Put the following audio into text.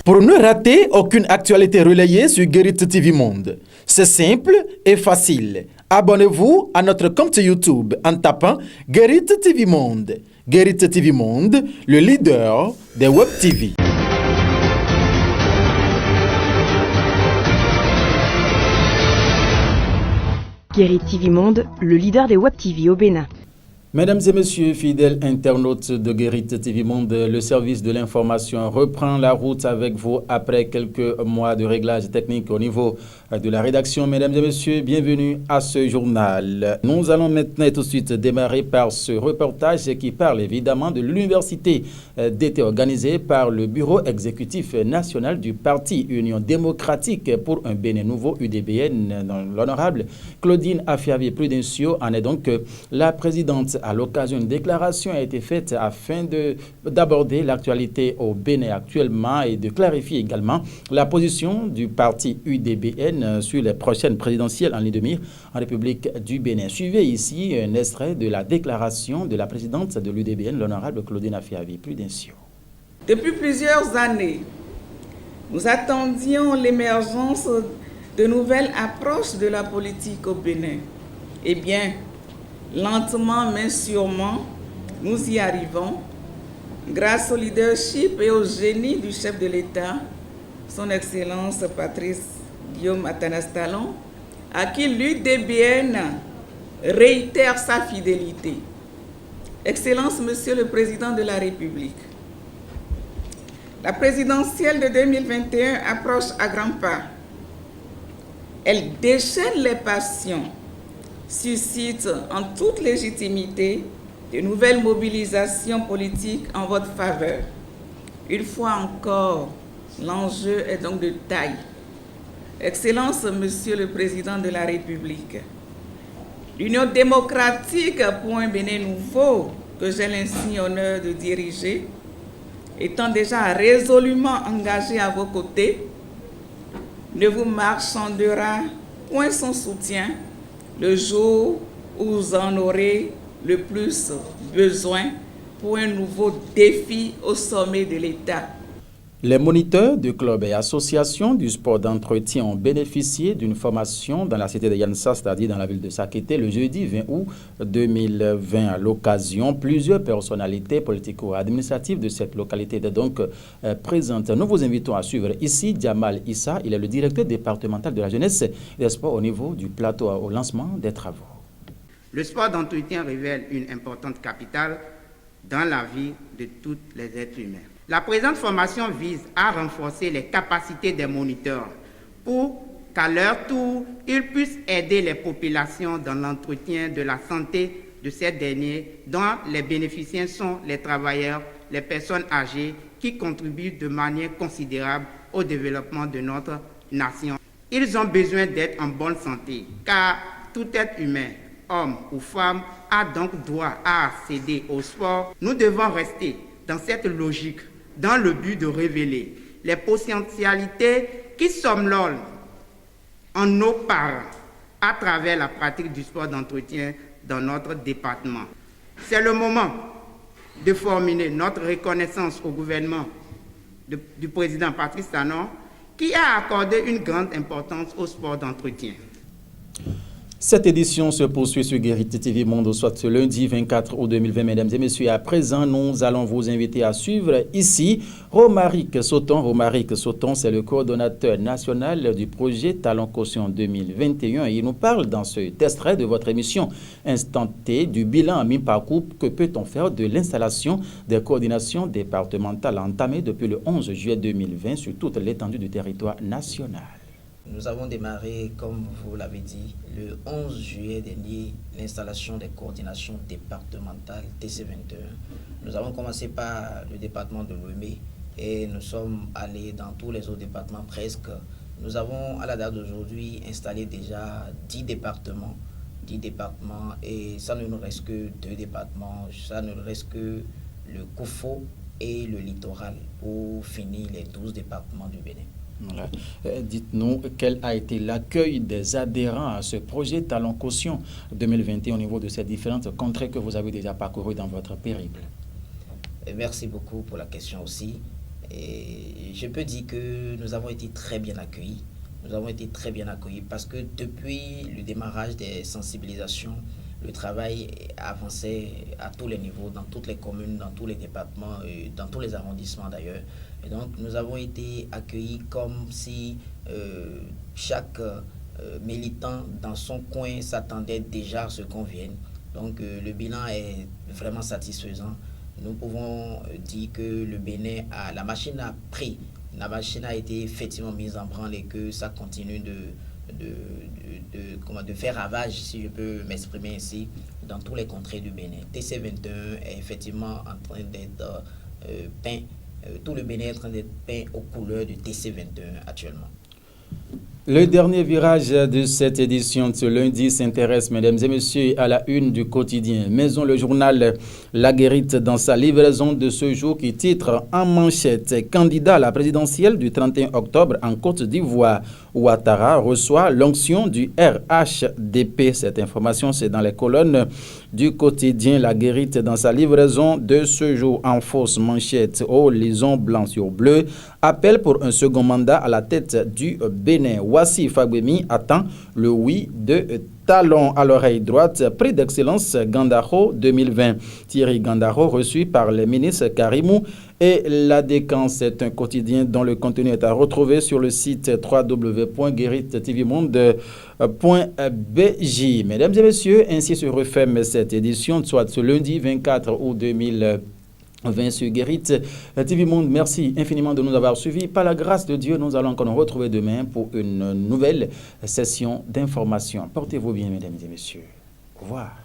Pour ne rater aucune actualité relayée sur Guérit TV Monde, c'est simple et facile. Abonnez-vous à notre compte YouTube en tapant Guérit TV Monde. Guérit TV Monde, le leader des Web TV. Guérit TV Monde, le leader des Web TV au Bénin. Mesdames et messieurs, fidèles internautes de Guérit TV Monde, le service de l'information reprend la route avec vous après quelques mois de réglages techniques au niveau de la rédaction. Mesdames et messieurs, bienvenue à ce journal. Nous allons maintenant tout de suite démarrer par ce reportage qui parle évidemment de l'université d'été organisée par le bureau exécutif national du Parti Union démocratique pour un Bénin nouveau UDBN. L'honorable Claudine Afiavi-Prudencio en est donc la présidente. À l'occasion, une déclaration a été faite afin d'aborder l'actualité au Bénin actuellement et de clarifier également la position du parti UDBN sur les prochaines présidentielles en ligne de mire en République du Bénin. Suivez ici un extrait de la déclaration de la présidente de l'UDBN, l'honorable Claudine Afiavi-Prudencio. Depuis plusieurs années, nous attendions l'émergence de nouvelles approches de la politique au Bénin. Eh bien, lentement mais sûrement, nous y arrivons grâce au leadership et au génie du chef de l'État, son Excellence Patrice Guillaume Attanastalon, à qui l'UDBN réitère sa fidélité. Excellence, Monsieur le Président de la République, la présidentielle de 2021 approche à grands pas. Elle déchaîne les passions, suscite en toute légitimité de nouvelles mobilisations politiques en votre faveur. Une fois encore, l'enjeu est donc de taille. Excellence, Monsieur le Président de la République, l'Union démocratique pour un Bénin nouveau, que j'ai l'insigne honneur de diriger, étant déjà résolument engagée à vos côtés, ne vous marchandera point son soutien le jour où vous en aurez le plus besoin pour un nouveau défi au sommet de l'État. Les moniteurs du club et associations du sport d'entretien ont bénéficié d'une formation dans la cité de Yansa, c'est-à-dire dans la ville de Sakété, le jeudi 20 août 2020. À l'occasion, plusieurs personnalités politico-administratives de cette localité étaient donc présentes. Nous vous invitons à suivre ici Djamal Issa. Il est le directeur départemental de la jeunesse et des sports au niveau du plateau au lancement des travaux. Le sport d'entretien révèle une importante capitale dans la vie de tous les êtres humains. La présente formation vise à renforcer les capacités des moniteurs pour qu'à leur tour, ils puissent aider les populations dans l'entretien de la santé de ces derniers, dont les bénéficiaires sont les travailleurs, les personnes âgées qui contribuent de manière considérable au développement de notre nation. Ils ont besoin d'être en bonne santé, car tout être humain, homme ou femme, a donc droit à accéder au sport. Nous devons rester dans cette logique, dans le but de révéler les potentialités qui somnolent en nos parents à travers la pratique du sport d'entretien dans notre département. C'est le moment de formuler notre reconnaissance au gouvernement du président Patrice Talon qui a accordé une grande importance au sport d'entretien. Cette édition se poursuit sur Guérit TV Monde, soit ce lundi 24 août 2020. Mesdames et messieurs, à présent, nous allons vous inviter à suivre ici Romaric Sauton. Romaric Sauton, c'est le coordonnateur national du projet Talent Caution 2021. Et il nous parle dans ce extrait de votre émission Instant T du bilan à mi-parcours. Que peut-on faire de l'installation des coordinations départementales entamées depuis le 11 juillet 2020 sur toute l'étendue du territoire national? Nous avons démarré, comme vous l'avez dit, le 11 juillet dernier, l'installation des coordinations départementales TC21. Nous avons commencé par le département de Lomé et nous sommes allés dans tous les autres départements presque. Nous avons, à la date d'aujourd'hui, installé déjà 10 départements et ça ne nous reste que 2 départements, ça ne nous reste que le Koufo et le littoral pour finir les 12 départements du Bénin. Voilà. Dites-nous quel a été l'accueil des adhérents à ce projet Talent Caution 2021 au niveau de ces différentes contrées que vous avez déjà parcourues dans votre périple. Merci beaucoup pour la question aussi. Et je peux dire que nous avons été très bien accueillis. Nous avons été très bien accueillis parce que depuis le démarrage des sensibilisations, le travail avançait à tous les niveaux, dans toutes les communes, dans tous les départements, dans tous les arrondissements d'ailleurs. Et donc nous avons été accueillis comme si chaque militant dans son coin s'attendait déjà à ce qu'on vienne. Donc le bilan est vraiment satisfaisant. Nous pouvons dire que le Bénin la machine a pris. La machine a été effectivement mise en branle et que ça continue de faire ravage, si je peux m'exprimer ainsi, dans tous les contrées du Bénin. TC21 est effectivement en train d'être peint, tout le Bénin est en train d'être peint aux couleurs du TC21 actuellement. Le dernier virage de cette édition de ce lundi s'intéresse, mesdames et messieurs, à la une du quotidien Maison, le journal La Guérite, dans sa livraison de ce jour qui titre en manchette « Candidat à la présidentielle du 31 octobre en Côte d'Ivoire, Ouattara reçoit l'onction du RHDP ». Cette information, c'est dans les colonnes du quotidien La Guérite, dans sa livraison de ce jour en fausse manchette. Oh, lisons blanc sur bleu. Appel pour un second mandat à la tête du Bénin. Wassi Fagbemi attend le oui de talon à l'oreille droite. Prix d'excellence Gandaro 2020. Thierry Gandaro reçu par les ministres Karimou et La Décence. C'est un quotidien dont le contenu est à retrouver sur le site www.gueritttvmonde.bj. Mesdames et messieurs, ainsi se referme cette édition, soit ce lundi 24 août 2020 sur Guérite TV Monde. Merci infiniment de nous avoir suivis. Par la grâce de Dieu, nous allons encore nous retrouver demain pour une nouvelle session d'information. Portez-vous bien, mesdames et messieurs. Au revoir.